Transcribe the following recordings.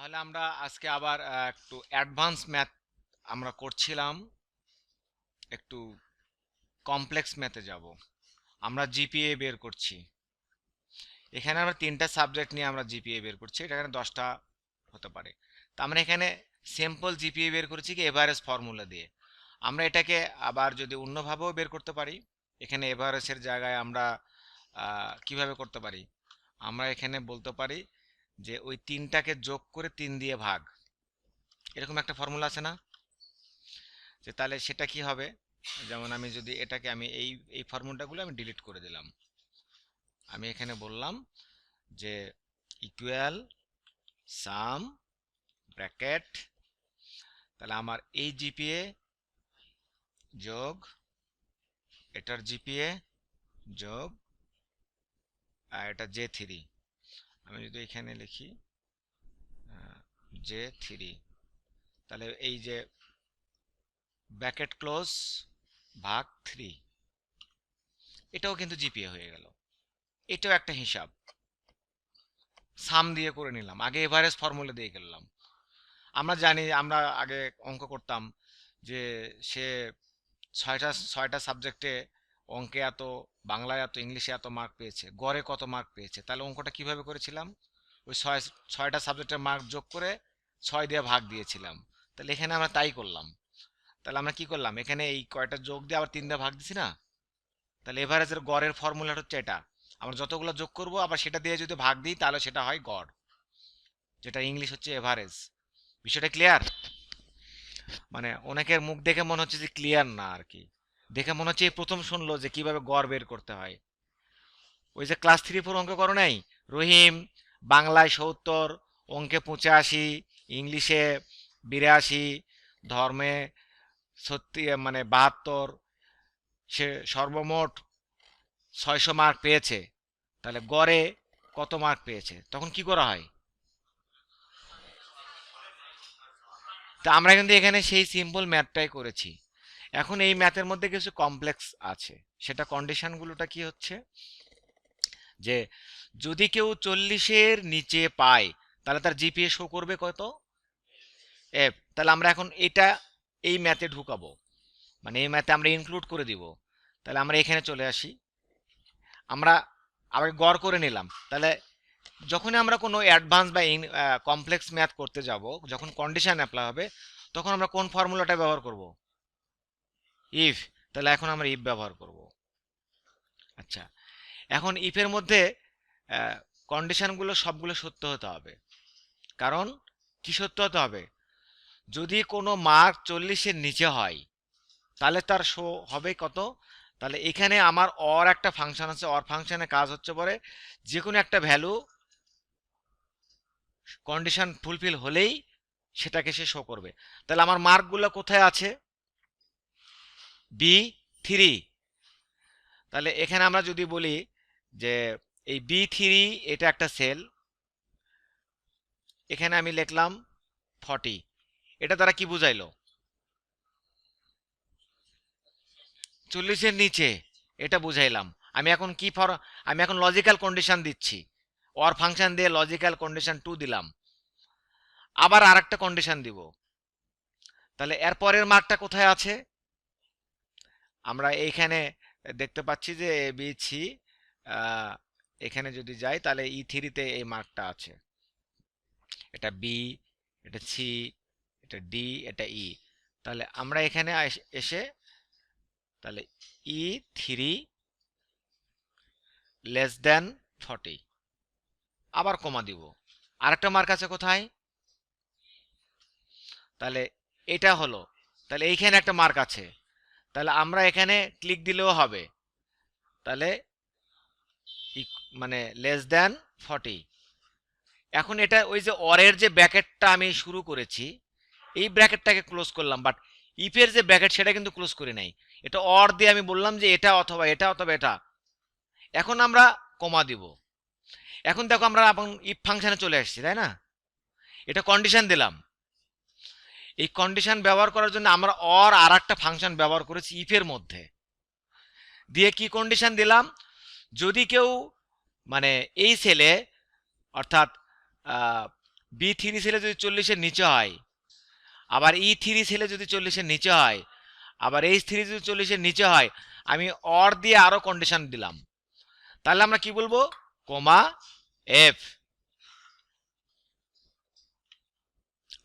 তাহলে আমরা আজকে আবার একটু অ্যাডভান্স ম্যাথ আমরা করছিলাম, একটু কমপ্লেক্স ম্যাথে যাব। আমরা জিপিএ বের করছি। এখানে আমরা 3টা সাবজেক্ট নিয়ে আমরা জিপিএ বের করছি, এটা এখানে 10টা হতে পারে। তো আমরা এখানে সিম্পল জিপিএ বের করেছি কি এভারেজ ফর্মুলা দিয়ে। আমরা এটাকে আবার যদি অন্যভাবেও বের করতে পারি, এখানে এভারেজের জায়গায় আমরা কিভাবে করতে পারি, আমরা এখানে বলতে পারি যে ওই 3টাকে যোগ করে 3 দিয়ে ভাগ, এরকম একটা ফর্মুলা আছে না? যে তাহলে সেটা কি হবে, যেমন আমি যদি এটাকে আমি এই ফর্মুলাগুলো আমি ডিলিট করে দিলাম, আমি এখানে বললাম যে ইকুয়াল সাম ব্র্যাকেট, তাহলে আমার এই জিপিএ যোগ এটার জিপিএ যোগ আর এটা J3, আমি যদি এখানে লিখি J3, তাহলে এই যে ব্র্যাকেট ক্লোজ ভাগ 3, এটাও কিন্তু জিপিএ হয়ে গেল। এটাও একটা হিসাব সাম দিয়ে করে নিলাম, আগে এভারেজ ফর্মুলা দিয়ে গেলাম। আমরা জানি, আমরা আগে অঙ্ক করতাম যে সে ছয়টা সাবজেক্টে অঙ্কে এত, বাংলায় এত, ইংলিশে এত মার্ক পেয়েছে, গড়ে কত মার্ক পেয়েছে, তাহলে অঙ্কটা কিভাবে করেছিলাম, ওই ছয়টা সাবজেক্টের মার্ক যোগ করে 6 দিয়ে ভাগ দিয়েছিলাম। তাহলে এখানে আমরা তাই করলাম। তাহলে আমরা কি করলাম, এখানে এই কয়টা যোগ দিয়ে আবার 3 দিয়ে ভাগ দিছি না, তাহলে এভারেজের গড়ের ফর্মুলা হচ্ছে এটা। আমরা যতগুলো যোগ করব আবার সেটা দিয়ে যদি ভাগ দিই তাহলে সেটা হয় গড়, যেটা ইংলিশ হচ্ছে এভারেজ। বিষয়টা ক্লিয়ার? মানে অনেকের মুখ দেখে মনে হচ্ছে যে ক্লিয়ার না আর কি, দেখে মনে হচ্ছে এই প্রথম শুনলো যে কিভাবে গড় বের করতে হয়। ওই যে ক্লাস 3-4 অঙ্ক করো নাই, রহিম বাংলায় 70, অঙ্কে 85, ইংলিশে 82, ধর্মে মানে 72, সে সর্বমোট 600 মার্ক পেয়েছে, তাহলে গড়ে কত মার্ক পেয়েছে, তখন কি করা হয়? তা আমরা কিন্তু এখানে সেই সিম্পল ম্যাথটাই করেছি। এখন এই ম্যাথের মধ্যে কিছু কমপ্লেক্স আছে, সেটা কন্ডিশনগুলোটা কি হচ্ছে যে যদি কেউ 40-এর নিচে পায় তাহলে তার জিপিএ শো করবে কত, এফ। তাহলে আমরা এখন এটা এই ম্যাথে ঢুকাবো, মানে এই ম্যাথে আমরা ইনক্লুড করে দিব। তাহলে আমরা এখানে চলে আসি, আমরা আবার গড় করে নিলাম। তাহলে যখনই আমরা কোনো অ্যাডভান্স বা কমপ্লেক্স ম্যাথ করতে যাব, যখন কন্ডিশন অ্যাপ্লাই হবে, তখন আমরা কোন ফর্মুলাটা ব্যবহার করব? ইফ। তাহলে এখন আমরা ইফ ব্যবহার করব। আচ্ছা, এখন ইফের মধ্যে কন্ডিশনগুলো সবগুলো সত্য হতে হবে। কারণ কি সত্য হতে হবে, যদি কোনো মার্ক 40-এর নিচে হয় তাহলে তার শো হবে কত। তাহলে এখানে আমার অর একটা ফাংশন আছে, অর ফাংশনের কাজ হচ্ছে পরে যে কোনো একটা ভ্যালু কন্ডিশন ফুলফিল হলেই সেটাকে সে শো করবে। তাহলে আমার মার্কগুলো কোথায় আছে, B3। তাহলে এখানে আমরা যদি বলি যে এই B3 এটা একটা সেল, এখানে আমি লিখলাম 40, এটা দ্বারা কি বুঝাইলো, 40-এর নিচে, এটা বুঝাইলাম। আমি এখন কি আমি এখন লজিক্যাল কন্ডিশন দিচ্ছি, অর ফাংশন দিয়ে লজিক্যাল কন্ডিশন 2 দিলাম, আবার আরেকটা কন্ডিশন দিব। তাহলে এর পরের মার্কটা কোথায় আছে, আমরা এইখানে দেখতে পাচ্ছি যে এ বি সি, এখানে যদি যাই তাহলে E3-তে এই মার্কটা আছে, এটা বি, এটা সি, এটা ডি, এটা ই। তাহলে আমরা এখানে এসে তাহলে E3 লেস দেন 40, আবার কমা দিব, আরেকটা মার্ক আছে কোথায়, তাহলে এটা হলো, তাহলে এইখানে একটা মার্ক আছে, তাহলে আমরা এখানে ক্লিক দিলেও হবে, তাহলে মানে লেস দেন 40। এখন এটা ওই যে অরের যে ব্র্যাকেটটা আমি শুরু করেছি এই ব্র্যাকেটটাকে ক্লোজ করলাম, বাট ইফের যে ব্র্যাকেট সেটা কিন্তু ক্লোজ করি নাই, এটা অর দিয়ে আমি বললাম যে এটা অথবা এটা অথবা এটা। এখন আমরা কমা দিব। এখন দেখো আমরা এখন ইফ ফাংশনে চলে আসছি, তাই না? এটা কন্ডিশন দিলাম, এই কন্ডিশন ব্যবহার করার জন্য আমরা অর আর একটা ফাংশন ব্যবহার করেছি ইফের মধ্যে, দিয়ে কি কন্ডিশন দিলাম, যদি কেউ মানে এই সেলে অর্থাৎ B3 সেলে যদি 40-এর নিচে হয়, আবার E3 সেলে যদি 40-এর নিচে হয়, আবার H3 যদি 40-এর নিচে হয়, আমি অর দিয়ে আরো কন্ডিশন দিলাম, তাহলে আমরা কি বলবো? কমা এফ,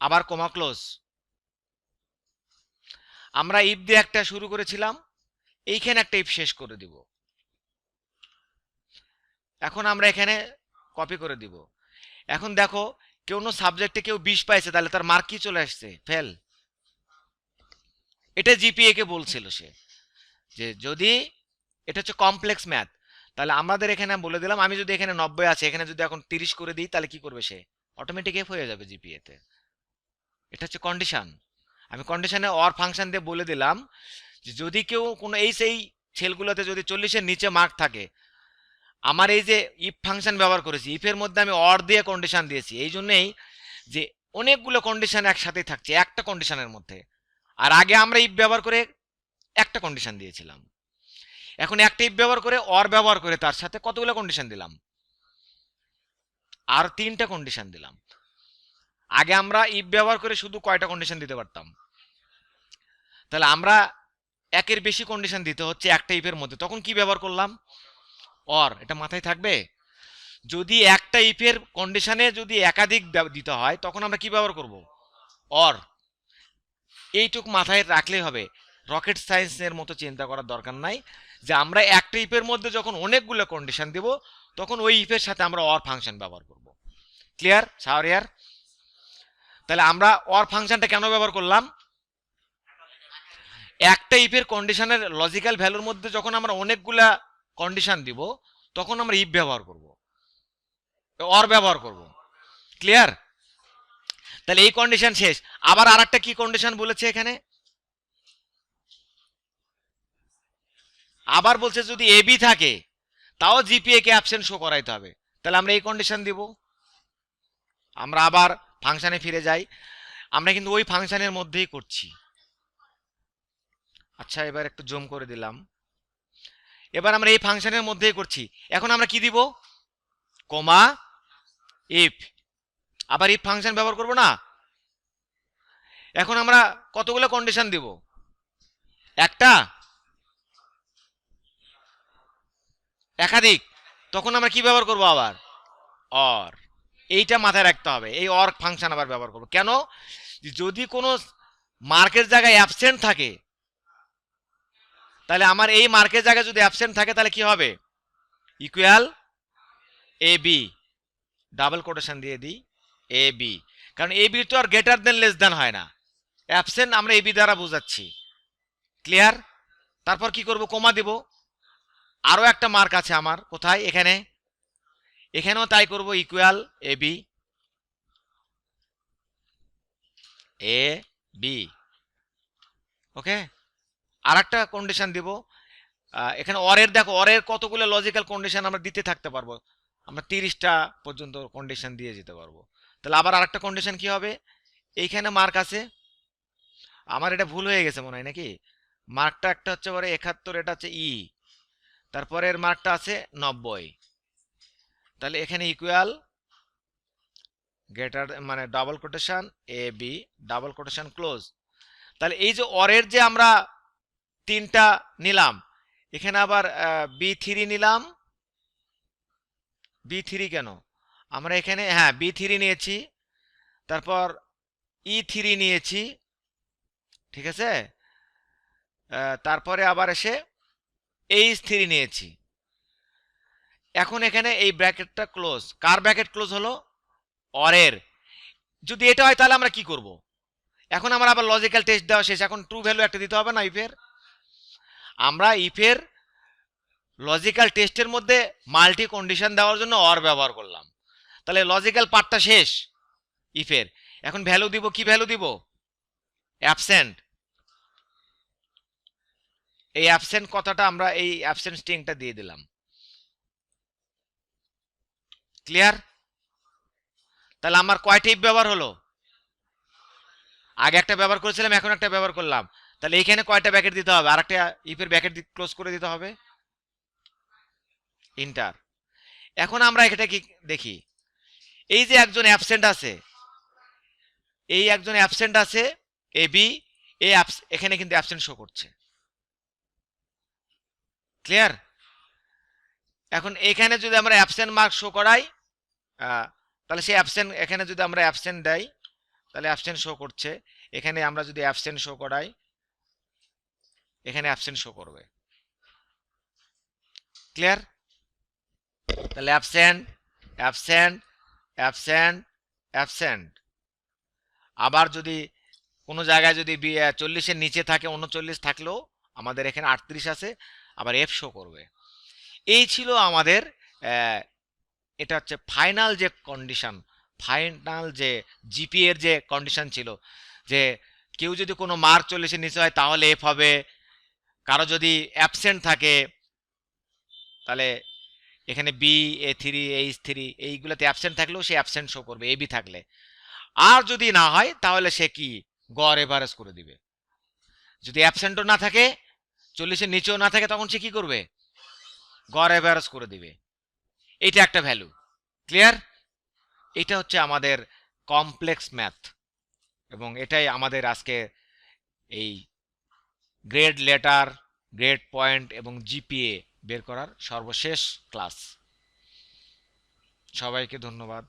আবার কমা ক্লোজ। আমরা ইফ দিয়ে একটা শুরু করেছিলাম, এইখানে একটা ইফ শেষ করে দিব। এখন আমরা এখানে কপি করে দিব। এখন দেখো, কোনো সাবজেক্টে কেউ 20 পাইছে, তাহলে তার মার্ক কি চলে আসছে? ফেল। এটা জিপিএ কে বলছিল সে, যে যদি এটা হচ্ছে কমপ্লেক্স ম্যাথ, তাহলে আমাদের এখানে বলে দিলাম, আমি যদি এখানে 90 আছে, এখানে যদি এখন 30 করে দিই, তাহলে কি করবে সে? অটোমেটিক এফ হয়ে যাবে জিপিএ তে। এটা হচ্ছে কন্ডিশন। আমি কন্ডিশনে অর ফাংশন দিয়ে বলে দিলাম যে যদি কেউ কোনো এই সেই সেলগুলোতে যদি 40-এর নিচে মার্ক থাকে, আমার এই যে ইফ ফাংশন ব্যবহার করেছি, ইফের মধ্যে আমি অর দিয়ে কন্ডিশন দিয়েছি, এই জন্যই যে অনেকগুলো কন্ডিশন একসাথে থাকছে একটা কন্ডিশনের মধ্যে। আর আগে আমরা ইফ ব্যবহার করে একটা কন্ডিশন দিয়েছিলাম, এখন একটা ইফ ব্যবহার করে অর ব্যবহার করে তার সাথে কতগুলো কন্ডিশন দিলাম? আর 3টা কন্ডিশন দিলাম। আগে আমরা ইফ ব্যবহার করে শুধু কয়টা কন্ডিশন দিতে পারতাম? তাহলে আমরা একের বেশি কন্ডিশন দিতে হচ্ছে একটা ইফের মধ্যে, তখন কি ব্যবহার করলাম? অর। এটা মাথায় থাকবে। যদি একটা ইফের কন্ডিশনে যদি একাধিক দিতে হয়, তখন আমরা কি ব্যবহার করব? অর। এইটুক মাথায় রাখলেই হবে, রকেট সায়েন্সের মতো চিন্তা করার দরকার নাই, যে আমরা একটা ইফের মধ্যে যখন অনেকগুলো কন্ডিশন দেব, তখন ওই ইফের সাথে আমরা অর ফাংশন ব্যবহার করব। ক্লিয়ার শাহরিয়ার? তাহলে আমরা অর ফাংশনটা কেন ব্যবহার করলাম? একটা ইফের কন্ডিশনের লজিক্যাল ভ্যালুর মধ্যে যখন আমরা অনেকগুলা কন্ডিশন দিব, তখন আমরা ইফ ব্যবহার করব, অর ব্যবহার করব। ক্লিয়ার? তাহলে এই কন্ডিশন শেষ। আবার আরেকটা কি কন্ডিশন বলেছে এখানে? আবার বলছে যদি এ বি থাকে, তাও জিপিএ কে অ্যাবসেন্ট শো করাইতে হবে। তাহলে আমরা এই কন্ডিশন দিব। আমরা আবার ফাংশনে ফিরে যাই, আমরা কিন্তু ওই ফাংশনের মধ্যেই করছি। আচ্ছা, এবার একটু জুম করে দিলাম। এবার আমরা এই ফাংশনের মধ্যেই করছি। এখন আমরা কি দিব? Comma if. আবার ইফ ফাংশন ব্যবহার করব না? এখন আমরা কতগুলো কন্ডিশন দিব? একটা, একাধিক? তখন আমরা কি ব্যবহার করব? আবার অর। এইটা মাথায় রাখতে হবে, এই অর ফাংশন আবার ব্যবহার করব। কেন? যদি কোনো মার্কের জায়গায় অ্যাবসেন্ট থাকে, তাহলে আমার এই মার্কের জায়গায় যদি অ্যাবসেন্ট থাকে, তাহলে কি হবে? Equal A B, double quotation দিয়ে দিই এ বি, কারণ এ বি তো আর গ্রেটার দেন লেস দেন হয় না, অ্যাবসেন্ট আমরা এ বি দ্বারা বোঝাচ্ছি। ক্লিয়ার? তারপর কি করব? কমা দেব। আরো একটা মার্ক আছে আমার, কোথায়? এখানে। এখানেও তাই করব, equal A B, A B. ওকে, আর একটা কন্ডিশন দিব এখানে অরের। দেখো অরের কতগুলো লজিক্যাল কন্ডিশন আমরা দিতে থাকতে পারবো, আমরা 30টা পর্যন্ত কন্ডিশন দিয়ে যেতে পারবো। তাহলে আবার আরেকটা কন্ডিশন কি হবে? এইখানে মার্ক আছে, আমার এটা ভুল হয়ে গেছে মনে হয় নাকি, মার্কটা একটা হচ্ছে 71, এটা হচ্ছে ই, তারপরের মার্কটা আছে 90। তাহলে এখানে ইকুয়াল গ্রেটার মানে double quotation A B, double quotation close. তাহলে এই যে অরের যে আমরা 3টা নিলাম, এখানে আবার B3 নিলাম। B3 কেন? আমরা এখানে হ্যাঁ B3 নিয়েছি, তারপর E3 নিয়েছি, ঠিক আছে। তারপরে আবার এসে H3 নিয়েছি। এখন এখানে এই ব্র্যাকেটটা ক্লোজ। কার ব্র্যাকেট ক্লোজ হলো? অরের। যদি এটা হয় তাহলে আমরা কি করব? এখন আমরা আবার লজিক্যাল টেস্ট দেওয়া শেষ, এখন ট্রু ভ্যালু একটা দিতে হবে না ইফের? আমরা ইফের লজিক্যাল টেস্টের মধ্যে মাল্টি কন্ডিশন দেওয়ার জন্য অর ব্যবহার করলাম। তাহলে লজিক্যাল পার্টটা শেষ ইফের। এখন ভ্যালু দিব, কি ভ্যালু দিব? অ্যাবসেন্ট। এই অ্যাবসেন্ট কথাটা আমরা এই অ্যাবসেন্ট স্ট্রিংটা দিয়ে দিলাম। ক্লিয়ার? তাহলে আমার কয়টা ইফ ব্যবহার হলো? আগে একটা ব্যবহার করেছিলাম, এখন একটা ব্যবহার করলাম। তাহলে এইখানে কয়টা ব্র্যাকেট দিতে হবে? আরেকটা ইফের ব্র্যাকেট ক্লোজ করে দিতে হবে, ইন্টার। এখন আমরা এটা কি দেখি, এই যে একজন অ্যাবসেন্ট আছে, এই একজন অ্যাবসেন্ট আছে এবি, এখানে কিন্তু অ্যাবসেন্ট শো করছে। ক্লিয়ার? এখন এখানে যদি আমরা অ্যাবসেন্ট মার্ক শো করাই, তাহলে সেই অ্যাবসেন্ট, এখানে যদি আমরা অ্যাবসেন্ট দেই তাহলে অ্যাবসেন্ট শো করছে। এখানে আমরা যদি অ্যাবসেন্ট শো করাই, এখানে অ্যাবসেন্ট শো করবে। ক্লিয়ার? তাহলে অ্যাবসেন্ট, অ্যাবসেন্ট, অ্যাবসেন্ট, অ্যাবসেন্ট। আবার যদি কোনো জায়গায় যদি 40-এর নিচে থাকে, 39 থাকলেও আমাদের এখানে 38 আছে, আবার এফ শো করবে। এই ছিল আমাদের এটা হচ্ছে ফাইনাল যে কন্ডিশন, ফাইনাল যে জিপি এর যে কন্ডিশন ছিল, যে কেউ যদি কোনো মার্ক 40-এর নিচে হয় তাহলে এফ হবে, কারো যদি অ্যাবসেন্ট থাকে তাহলে এখানে বি, A3, H3 এইগুলোতে অ্যাবসেন্ট থাকলেও সে অ্যাবসেন্ট শো করবে এবি থাকলে। আর যদি না হয় তাহলে সে কি গড় এভারেজ করে দিবে। যদি অ্যাবসেন্টও না থাকে, 40-এর নিচেও না থাকে, তখন সে কি করবে? গড় এভারেজ করে দিবে। এটা একটা ভ্যালু। ক্লিয়ার? এটা হচ্ছে আমাদের কমপ্লেক্স ম্যাথ, এবং এটাই আমাদের আজকে এই গ্রেড লেটার, গ্রেড পয়েন্ট এবং জিপিএ বের করার সর্বশেষ ক্লাস। সবাইকে ধন্যবাদ।